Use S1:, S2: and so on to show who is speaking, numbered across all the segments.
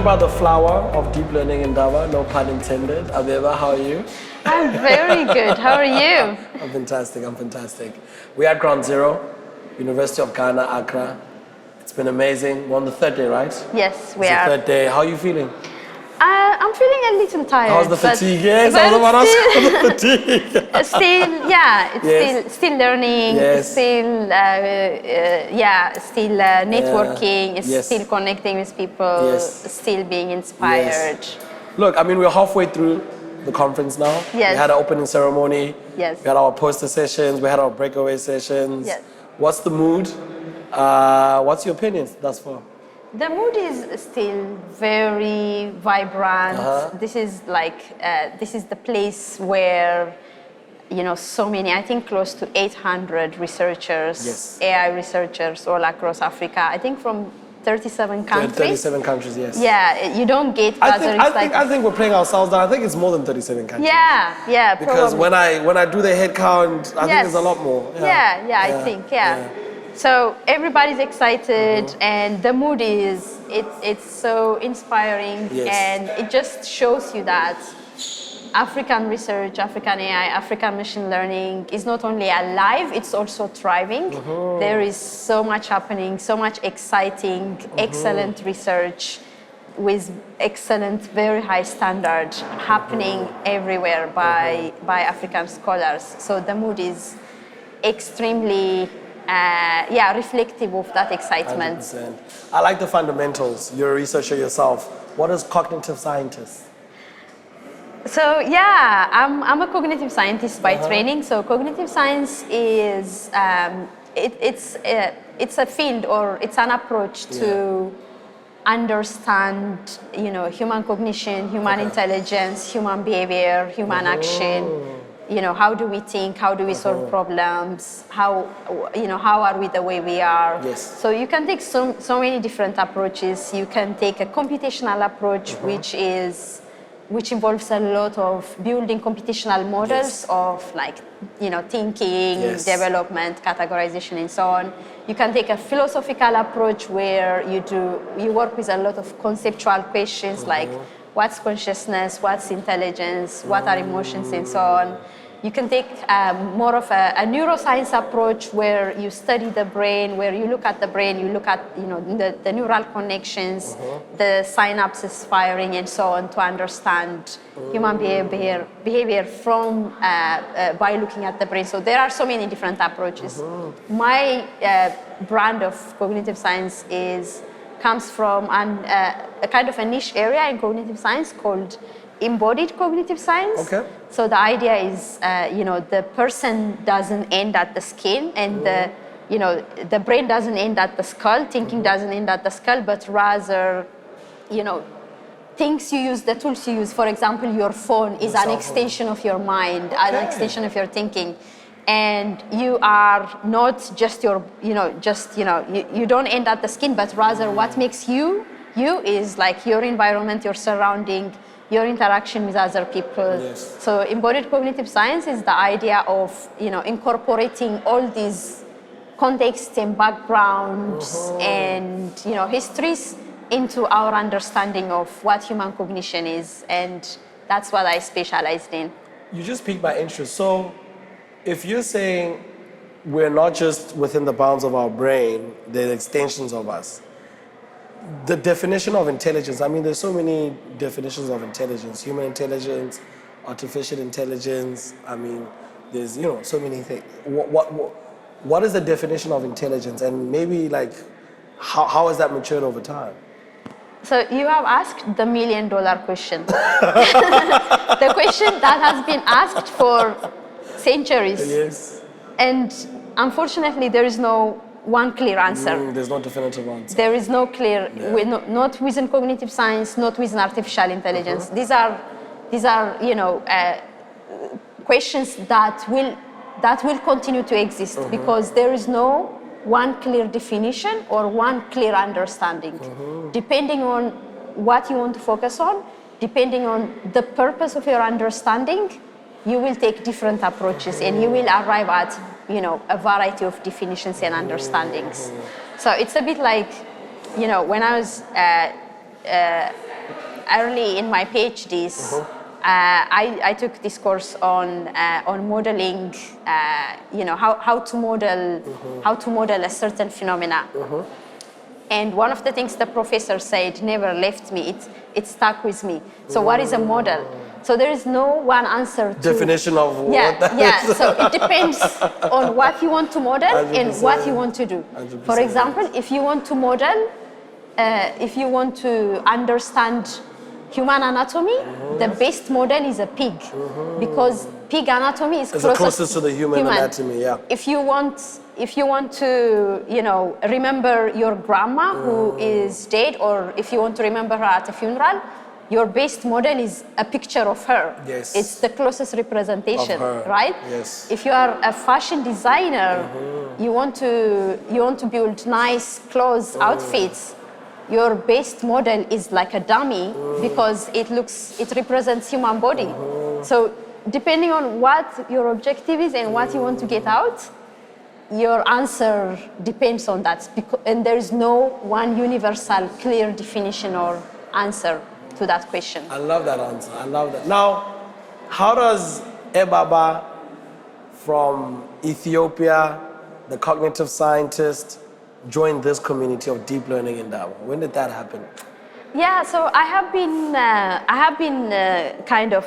S1: talking about the flower of deep learning Indaba, no pun intended. Abeba, how are you?
S2: I'm very good. How are you?
S1: I'm fantastic. We're at Ground Zero, University of Ghana, Accra. It's been amazing. We're on the third day, right?
S2: Yes, we
S1: it's
S2: are.
S1: The third day. How are you feeling?
S2: I'm feeling a little tired.
S1: How's the fatigue? Yes, I was about to ask the fatigue.
S2: Still learning.
S1: Yes.
S2: Still networking. Still connecting with people.
S1: Yes.
S2: Still being inspired.
S1: Yes. Look, I mean, we're halfway through the conference now.
S2: Yes.
S1: We had our opening ceremony.
S2: Yes.
S1: We had our poster sessions. We had our breakaway sessions.
S2: Yes.
S1: What's the mood? What's your opinion thus far?
S2: The mood is still very vibrant. This is the place where, so many, I think close to 800 researchers,
S1: yes.
S2: AI researchers all across Africa, I think from 37 countries.
S1: 37 countries, yes.
S2: Yeah, you don't get other
S1: I think we're playing ourselves down. I think it's more than 37 countries.
S2: Yeah,
S1: because
S2: probably.
S1: when I do the head count, I think there's a lot more.
S2: I think. So everybody's excited, and the mood is, it's so inspiring, and it just shows you that African research, African AI, African machine learning is not only alive, it's also thriving. There is so much happening, so much exciting, excellent research with excellent, very high standard happening everywhere by African scholars. So the mood is extremely reflective of that excitement.
S1: 100%. I like the fundamentals. You're a researcher yourself. What is cognitive scientist?
S2: So I'm a cognitive scientist by training. So cognitive science is it's a field, or it's an approach to understand human cognition, human intelligence, human behavior, human action. How do we think? How do we solve problems? How are we the way we are?
S1: Yes.
S2: So you can take so many different approaches. You can take a computational approach, which involves a lot of building computational models of thinking, development, categorization, and so on. You can take a philosophical approach where you work with a lot of conceptual questions like what's consciousness, what's intelligence, what are emotions, and so on. You can take more of a neuroscience approach where you study the brain, where you look at the brain, you look at the neural connections, the synapses firing, and so on, to understand human behavior from by looking at the brain. So there are so many different approaches. My brand of cognitive science comes from a kind of a niche area in cognitive science called embodied cognitive science.
S1: Okay.
S2: So the idea is, the person doesn't end at the skin, and the brain doesn't end at the skull, thinking doesn't end at the skull, but rather, things you use, the tools you use, for example, your phone is an extension of your mind, an extension of your thinking. And you are not just you don't end at the skin, but rather what makes you is like your environment, your surrounding, your interaction with other people.
S1: Yes.
S2: So embodied cognitive science is the idea of incorporating all these contexts and backgrounds and histories into our understanding of what human cognition is, and that's what I specialized in.
S1: You just piqued my interest. So if you're saying we're not just within the bounds of our brain, they're extensions of us. The definition of intelligence, I mean, there's so many definitions of intelligence. Human intelligence, artificial intelligence, I mean, there's, so many things. What is the definition of intelligence? And maybe how has that matured over time?
S2: So you have asked the $1 million question. The question that has been asked for centuries.
S1: Yes.
S2: And unfortunately, there is no one clear answer.
S1: There's no definitive answer.
S2: There is no clear, not within cognitive science, not within artificial intelligence. These are questions that will continue to exist because there is no one clear definition or one clear understanding. Depending on what you want to focus on, depending on the purpose of your understanding, you will take different approaches and you will arrive at a variety of definitions and understandings. So it's a bit like, when I was early in my PhDs, I took this course on modeling, how to model a certain phenomena. And one of the things the professor said never left me. It stuck with me. So what is a model? So there is no one answer to
S1: definition of what that is.
S2: So it depends on what you want to model
S1: 100%.
S2: and what you want to do.
S1: 100%.
S2: For example, if you want to model, if you want to understand human anatomy, the best model is a pig, because pig anatomy is
S1: closest to the human anatomy. Yeah.
S2: If you want to, remember your grandma who is dead, or if you want to remember her at a funeral, your best model is a picture of her.
S1: Yes.
S2: It's the closest representation,
S1: of her.
S2: right?
S1: Yes.
S2: If you are a fashion designer, you want to build nice clothes, outfits. Your best model is like a dummy because it represents human body. So depending on what your objective is and what you want to get out, your answer depends on that. And there is no one universal, clear definition or answer to that question.
S1: I love that answer. I love that. Now, how does Abeba from Ethiopia, the cognitive scientist, join this community of Deep Learning Indaba? When did that happen?
S2: Yeah, so I have been kind of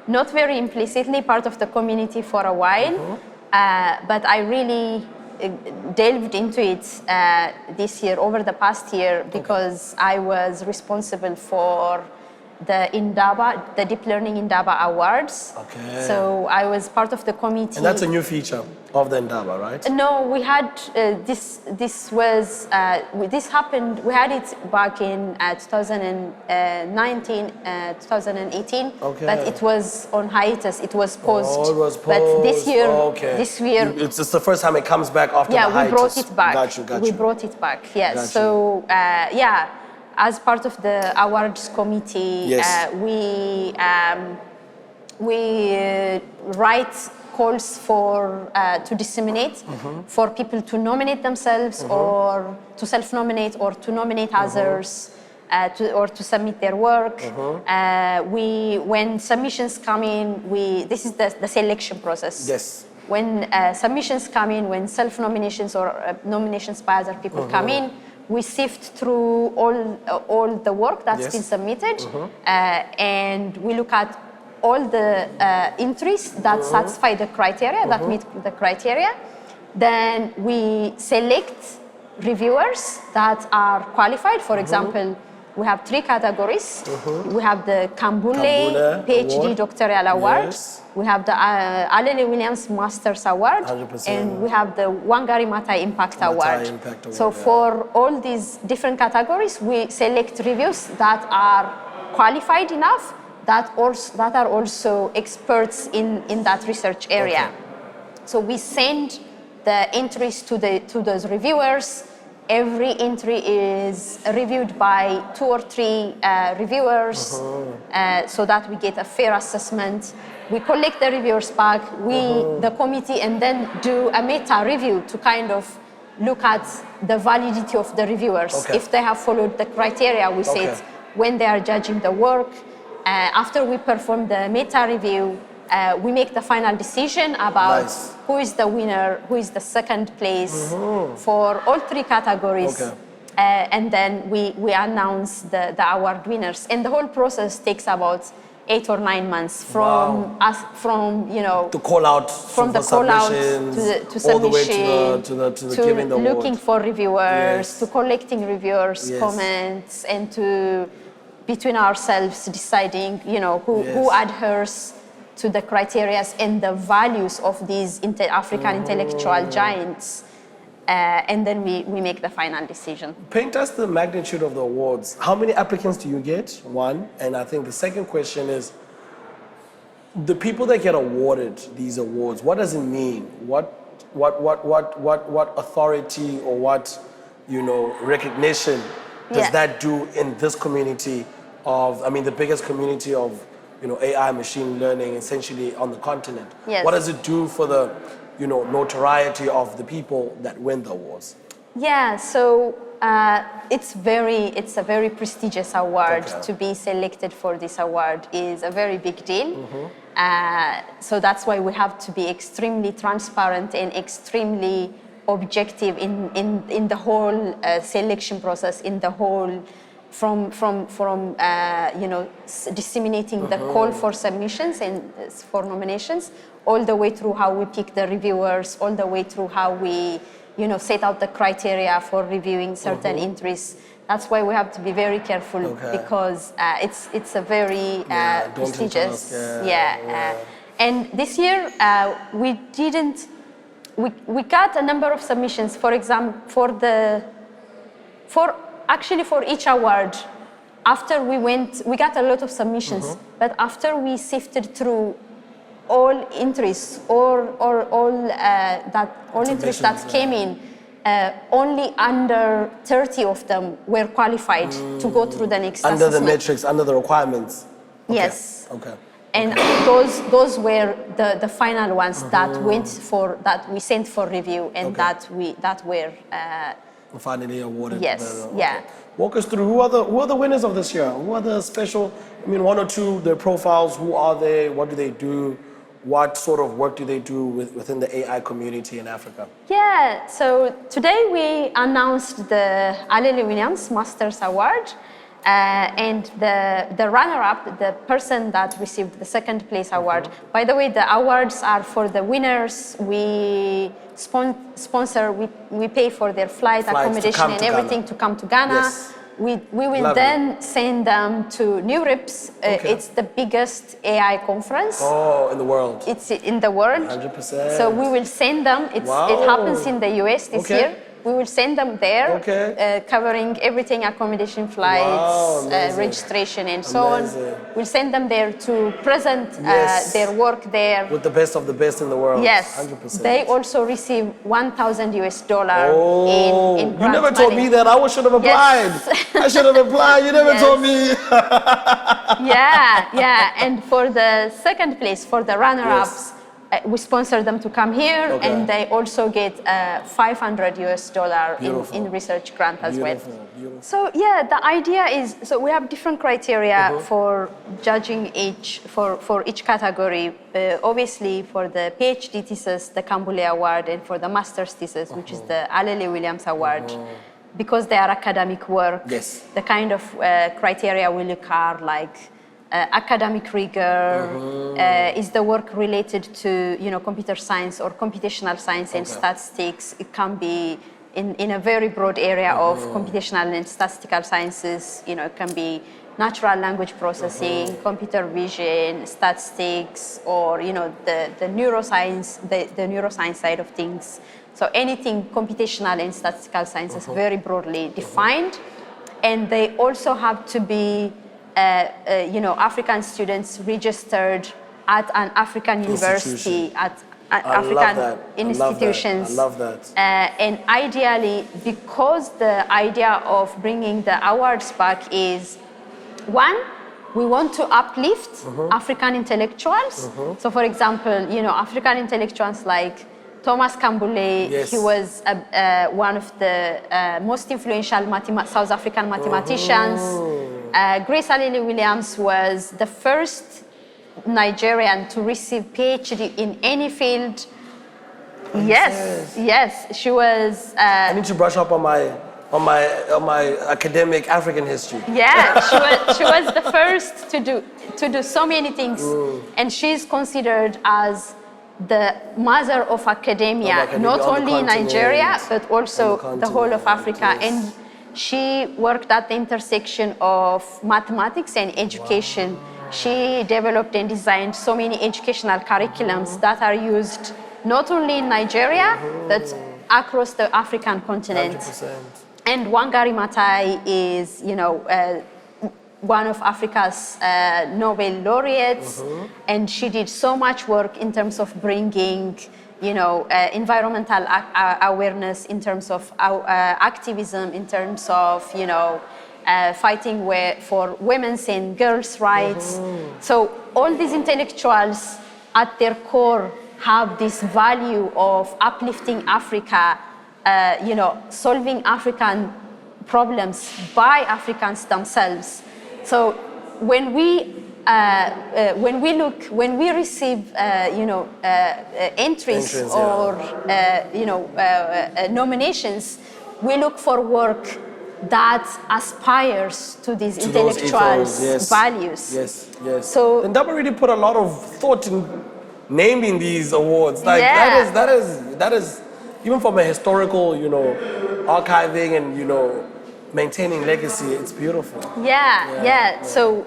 S2: not very implicitly part of the community for a while, but I really delved into it this year, over the past year, because I was responsible for the Indaba, the Deep Learning Indaba Awards.
S1: Okay.
S2: So I was part of the committee.
S1: And that's a new feature of the Indaba, right?
S2: No, we had this happened. We had it back in 2019, 2018.
S1: Okay.
S2: But it was on hiatus. It was paused.
S1: Oh, it was paused.
S2: But this year,
S1: it's just the first time it comes back after the hiatus.
S2: Yeah, we brought it back.
S1: Got you.
S2: We brought it back. Yeah.
S1: Got
S2: So as part of the awards committee,
S1: yes.
S2: we write calls for to disseminate, for people to nominate themselves, or to self-nominate, or to nominate others, or to submit their work. When submissions come in, this is the selection process.
S1: Yes.
S2: When submissions come in, when self-nominations or nominations by other people come in, we sift through all the work that's been submitted, and we look at all the entries that satisfy the criteria, that meet the criteria. Then we select reviewers that are qualified. For example, we have 3 categories. We have the Kambule PhD
S1: Award.
S2: Doctoral Award.
S1: Yes.
S2: We have the Alele-Williams Masters Award.
S1: 100%.
S2: And we have the Maathai Impact Award.
S1: Impact Award.
S2: So for all these different categories, we select reviews that are qualified enough, that are also experts in that research area. So we send the entries to those reviewers. Every entry is reviewed by 2 or 3 reviewers, so that we get a fair assessment. We collect the reviewers back, the committee, and then do a meta review to kind of look at the validity of the reviewers. If they have followed the criteria we set when they are judging the work. After we perform the meta review, we make the final decision about who is the winner, who is the second place for all 3 categories. And then we announce the award winners. And the whole process takes about 8 or 9 months from
S1: the call out,
S2: from the call out to submission,
S1: all the way to the giving the award.
S2: Looking for reviewers, to collecting reviewers' comments, and to between ourselves deciding who adheres to the criteria and the values of these African intellectual giants, and then we make the final decision.
S1: Paint us the magnitude of the awards. How many applicants do you get? 1, and I think the second question is, the people that get awarded these awards, what does it mean? What authority or what recognition does that do in this community of, the biggest community of AI, machine learning, essentially on the continent?
S2: Yes.
S1: What does it do for the notoriety of the people that win the awards?
S2: Yeah, so it's a very prestigious award.
S1: Okay.
S2: To be selected for this award is a very big deal. So that's why we have to be extremely transparent and extremely objective in the whole selection process, in the whole from disseminating the call for submissions and for nominations, all the way through how we pick the reviewers, all the way through how we set out the criteria for reviewing certain entries. That's why we have to be very careful because it's a very prestigious. And this year we got a number of submissions. For example, for each award, after we got a lot of submissions, but after we sifted through all entries all entries that came in, only under 30 of them were qualified to go through the next
S1: under
S2: assessment.
S1: the metrics, under the requirements.
S2: Yes.
S1: Okay.
S2: And those were the final ones that we sent for review and that were
S1: finally awarded.
S2: Yes. Yeah.
S1: Walk us through who are the winners of this year? Who are the special? I mean, one or two their profiles. Who are they? What do they do? What sort of work do they do within the AI community in Africa?
S2: Yeah. So today we announced the Alele-Williams Masters Award. And the runner-up, the person that received the second place award. By the way, the awards are for the winners. We sponsor, we pay for their flight accommodation and everything to come to Ghana.
S1: Yes.
S2: We will then send them to New Rips. It's the biggest AI conference.
S1: Oh, in the world.
S2: It's in the world.
S1: 100%.
S2: So we will send them. It happens in the US this year. We will send them there, covering everything, accommodation, flights, registration, and so on. We'll send them there to present their work there.
S1: With the best of the best in the world.
S2: Yes.
S1: 100%.
S2: They also receive $1,000 in grant
S1: You never told me that. I should have applied.
S2: Yes.
S1: I should have applied. You never told me.
S2: Yeah. And for the second place, for the runner-ups, we sponsor them to come here, and they also get $500 in research grant as well.
S1: Beautiful.
S2: So the idea is, so we have different criteria for judging for each category. Obviously, for the PhD thesis, the Kambule Award, and for the master's thesis, which is the Alele-Williams Award. Because they are academic work, the kind of criteria we look at, like academic rigor, is the work related to computer science or computational science and statistics. It can be in a very broad area of computational and statistical sciences. It can be natural language processing, computer vision, statistics, or the neuroscience, the neuroscience side of things. So anything computational and statistical science is very broadly defined, and they also have to be African students registered at an African university, at African institutions.
S1: I love that.
S2: And ideally, because the idea of bringing the awards back is, one, we want to uplift African intellectuals. So, for example, African intellectuals like Thomas Kambule, he was one of the most influential South African mathematicians. Grace Alele-Williams was the first Nigerian to receive PhD in any field. Yes, she was.
S1: I need to brush up on my academic African history.
S2: Yeah, she was the first to do so many things, and she's considered as the mother of academia, not only in Nigeria but also the whole of Africa. And she worked at the intersection of mathematics and education. She developed and designed so many educational curriculums that are used not only in Nigeria but across the African continent.
S1: 100%.
S2: And Wangari Maathai is, one of Africa's Nobel laureates, and she did so much work in terms of bringing, environmental awareness, in terms of activism, in terms of, fighting for women's and girls' rights. So all these intellectuals at their core have this value of uplifting Africa solving African problems by Africans themselves. So when we receive entries or nominations, we look for work that aspires to these intellectual values.
S1: Yes. So Indaba really put a lot of thought in naming these awards. Like that is even from a historical, archiving and maintaining legacy. It's beautiful.
S2: Yeah. So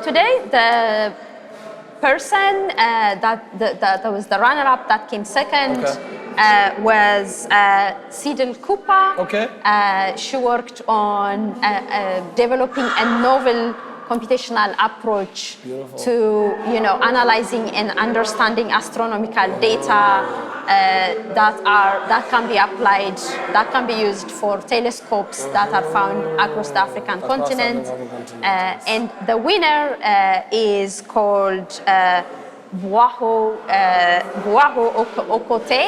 S2: today the person that was the runner-up that came second was Sidel Kupa.
S1: Okay.
S2: She worked on developing a novel computational approach to analyzing and understanding astronomical data that can be applied, that can be used for telescopes that are found across the African continent. And the winner is called Buaho Okote.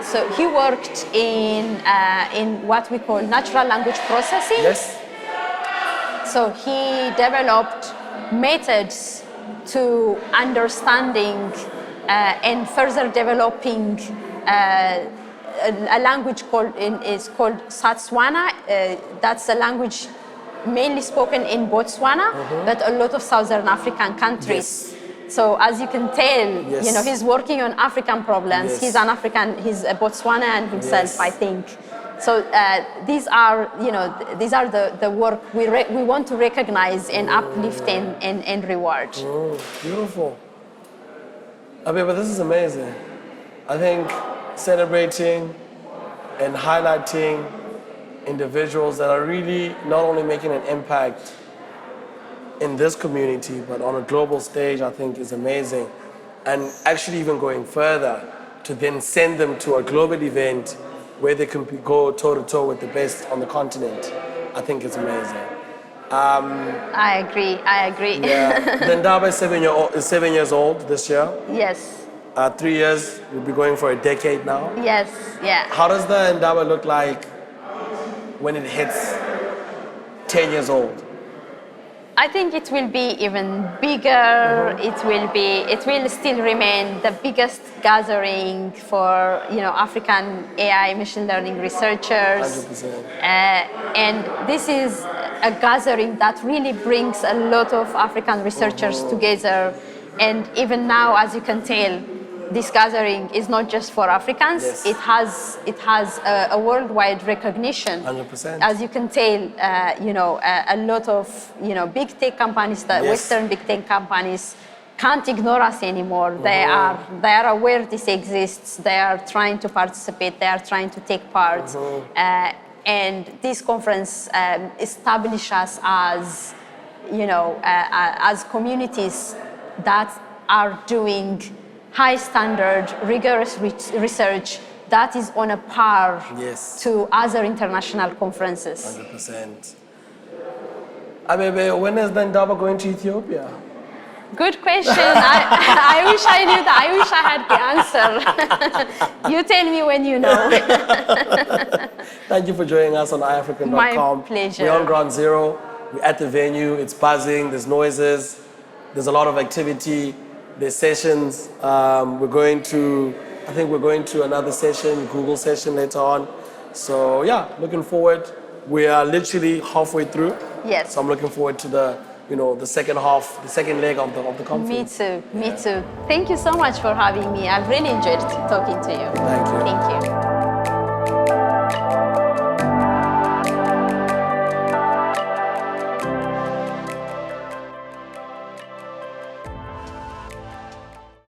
S2: So he worked in what we call natural language processing.
S1: Yes.
S2: So he developed methods to understanding and further developing a language called Setswana. That's a language mainly spoken in Botswana, but a lot of Southern African countries. So as you can tell, he's working on African problems. He's an African. He's a Botswanan himself, I think. So these are the work we want to recognize and uplift and reward.
S1: Beautiful. Abeba, this is amazing. I think celebrating and highlighting individuals that are really not only making an impact in this community, but on a global stage, I think is amazing. And actually even going further to then send them to a global event where they can go toe-to-toe with the best on the continent, I think it's amazing.
S2: I agree.
S1: Yeah. The Indaba is 7 years old this year.
S2: Yes.
S1: 3 years, we'll be going for a decade now.
S2: Yes, yeah.
S1: How does the Indaba look like when it hits 10 years old?
S2: I think it will be even bigger. It will still remain the biggest gathering for African AI machine learning researchers.
S1: 100%.
S2: And this is a gathering that really brings a lot of African researchers together. And even now, as you can tell, this gathering is not just for Africans. It has a worldwide recognition.
S1: 100%.
S2: As you can tell, a lot of big tech companies, Western big tech companies, can't ignore us anymore. They are aware this exists. They are trying to participate. They are trying to take part. And this conference establishes us as as communities that are doing high standard, rigorous research that is on a par to other international conferences.
S1: 100%. Abebe, when is the Indaba going to Ethiopia?
S2: Good question. I wish I knew that. I wish I had the answer. You tell me when you know.
S1: Thank you for joining us on iAfrikan.com.
S2: My pleasure.
S1: We're on Ground Zero. We're at the venue. It's buzzing. There's noises. There's a lot of activity. There's sessions. I think we're going to another session, Google session later on. So yeah, looking forward. We are literally halfway through.
S2: Yes.
S1: So I'm looking forward to the second half, the second leg of the conference.
S2: Me too. Thank you so much for having me. I've really enjoyed talking to you.
S1: Thank you.
S2: Thank you.